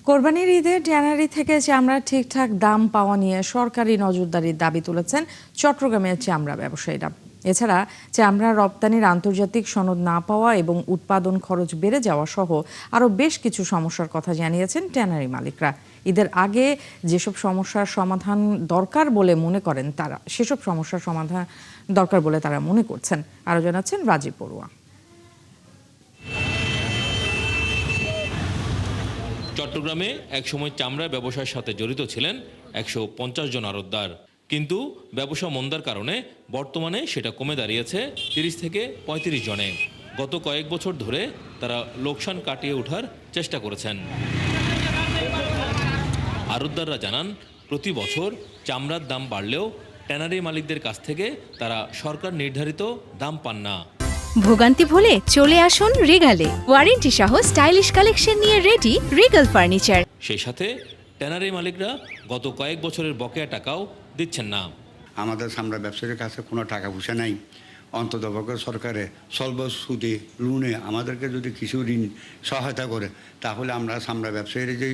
কোরবানির ঈদে ট্যানারি থেকে চামড়ার ঠিকঠাক দাম পাওয়া নিয়ে সরকারি নজরদারির দাবি তুলেছেন চট্টগ্রামের চামড়া ব্যবসায়ীরা। এছাড়া চামড়া রপ্তানির আন্তর্জাতিক সনদ না পাওয়া এবং উৎপাদন খরচ বেড়ে যাওয়া সহ আরও বেশ কিছু সমস্যার কথা জানিয়েছেন ট্যানারি মালিকরা। ঈদের আগে যেসব সমস্যার সমাধান দরকার বলে মনে করেন তারা সেসব সমস্যার সমাধান দরকার বলে তারা মনে করছেন। আরও জানাচ্ছেন রাজীব বড়ুয়া। চট্টগ্রামে একসময় চামড়া ব্যবসার সাথে জড়িত ছিলেন 150 জন আড়তদার, কিন্তু ব্যবসা মন্দার কারণে বর্তমানে সেটা কমে দাঁড়িয়েছে 30 থেকে 35 জনে। গত কয়েক বছর ধরে তারা লোকসান কাটিয়ে ওঠার চেষ্টা করেছেন। আড়তদাররা জানান, প্রতি বছর চামড়ার দাম বাড়লেও ট্যানারি মালিকদের কাছ থেকে তারা সরকার নির্ধারিত দাম পান না। ভোগান্তি ভুলে চলে আসুন রিগালে, ওয়ারেন্টি সহ স্টাইলিশ কালেকশন নিয়ে রেডি রিগাল ফার্নিচার। সেই সাথে ট্যানারি মালিকরা গত কয়েক বছরের বকেয়া টাকাও দিচ্ছেন না। আমাদের চামড়া ব্যবসায়ীর কাছে কোনো টাকা পয়সা নাই। অন্ততপক্ষে সরকারে স্বল্প সুদে লোনে আমাদেরকে যদি কিছু ঋণ সহায়তা করে তাহলে আমরা চামড়া ব্যবসায়ীরা যে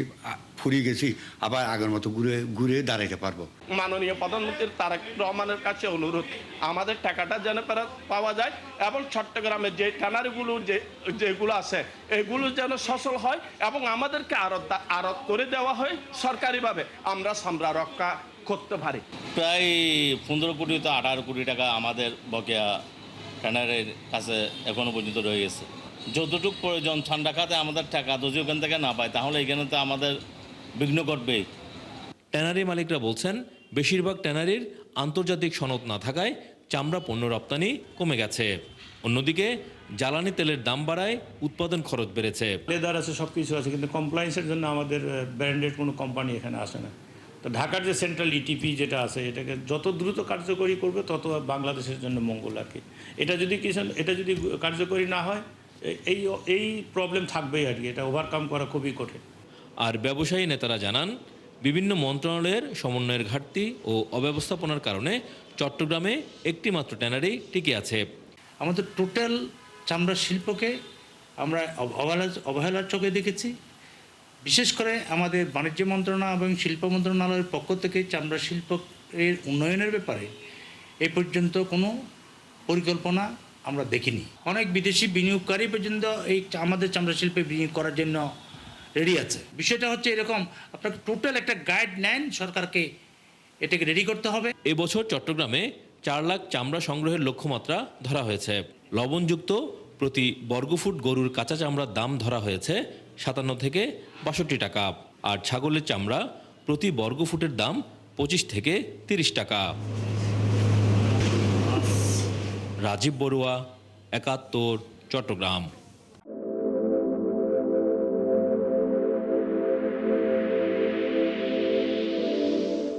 ফুরিয়ে গেছি আবার আগের মতো ঘুরে দাঁড়াইতে পারবো। মাননীয় প্রধানমন্ত্রী তারেক রহমানের কাছে অনুরোধ, আমাদের টাকাটা যেন পাওয়া যায় এবং চট্টগ্রামের যে ট্যানারিগুলো যেগুলো আছে এগুলো যেন সচল হয় এবং আমাদেরকে আড়ত করে দেওয়া হয় সরকারিভাবে, আমরা চামড়া রক্ষা করতে পারি। প্রায় 15 কোটি তো 18 কোটি টাকা আমাদের বকেয়া ট্যানারের কাছে এখনো পর্যন্ত রয়ে গেছে। যতটুকু প্রয়োজন ঠান্ডা খাতে আমাদের টাকা যদি ওখান থেকে না পায় তাহলে এখানে তো আমাদের বিঘ্ন ঘটবেই। ট্যানারি মালিকরা বলছেন, বেশিরভাগ ট্যানারির আন্তর্জাতিক সনদ না থাকায় চামড়া পণ্য রপ্তানি কমে গেছে। অন্যদিকে জ্বালানি তেলের দাম বাড়ায় উৎপাদন খরচ বেড়েছে। লেদার আছে, সব কিছু আছে, কিন্তু কমপ্লায়েন্সের জন্য আমাদের ব্র্যান্ডেড কোনো কোম্পানি এখানে আসে না। তো ঢাকার যে সেন্ট্রাল ইটিপি যেটা আছে এটাকে যত দ্রুত কার্যকরী করবে তত বাংলাদেশের জন্য মঙ্গল আর কি। এটা যদি কার্যকরী না হয় এই প্রবলেম থাকবেই আর কি, এটা ওভারকাম করা খুবই কঠিন। আর ব্যবসায়ী নেতারা জানান, বিভিন্ন মন্ত্রণালয়ের সমন্বয়ের ঘাটতি ও অব্যবস্থাপনার কারণে চট্টগ্রামে একটি মাত্র ট্যানারি টিকে আছে। আমাদের টোটাল চামড়া শিল্পকে আমরা অবহেলার চোখে দেখেছি। বিশেষ করে আমাদের বাণিজ্য মন্ত্রণালয় এবং শিল্প মন্ত্রণালয়ের পক্ষ থেকে চামড়া শিল্পের উন্নয়নের ব্যাপারে এ পর্যন্ত কোনো পরিকল্পনা আমরা দেখিনি। অনেক বিদেশি বিনিয়োগকারী পর্যন্ত এই আমাদের চামড়া শিল্পে বিনিয়োগ করার জন্য রেডি আছে। বিষয়টা হচ্ছে এরকম, আপনাকে টোটাল একটা গাইড নেন, সরকারকে এটাকে রেডি করতে হবে। এবছর চট্টগ্রামে 4 লাখ চামড়া সংগ্রহের লক্ষ্যমাত্রা ধরা হয়েছে। লবণযুক্ত প্রতি বর্গফুট গরুর কাঁচা চামড়ার দাম ধরা হয়েছে 57 থেকে 62 টাকা, আর ছাগলের চামড়া প্রতি বর্গফুটের দাম 25 থেকে 30 টাকা। রাজীব বড়ুয়া, 71, চট্টগ্রাম।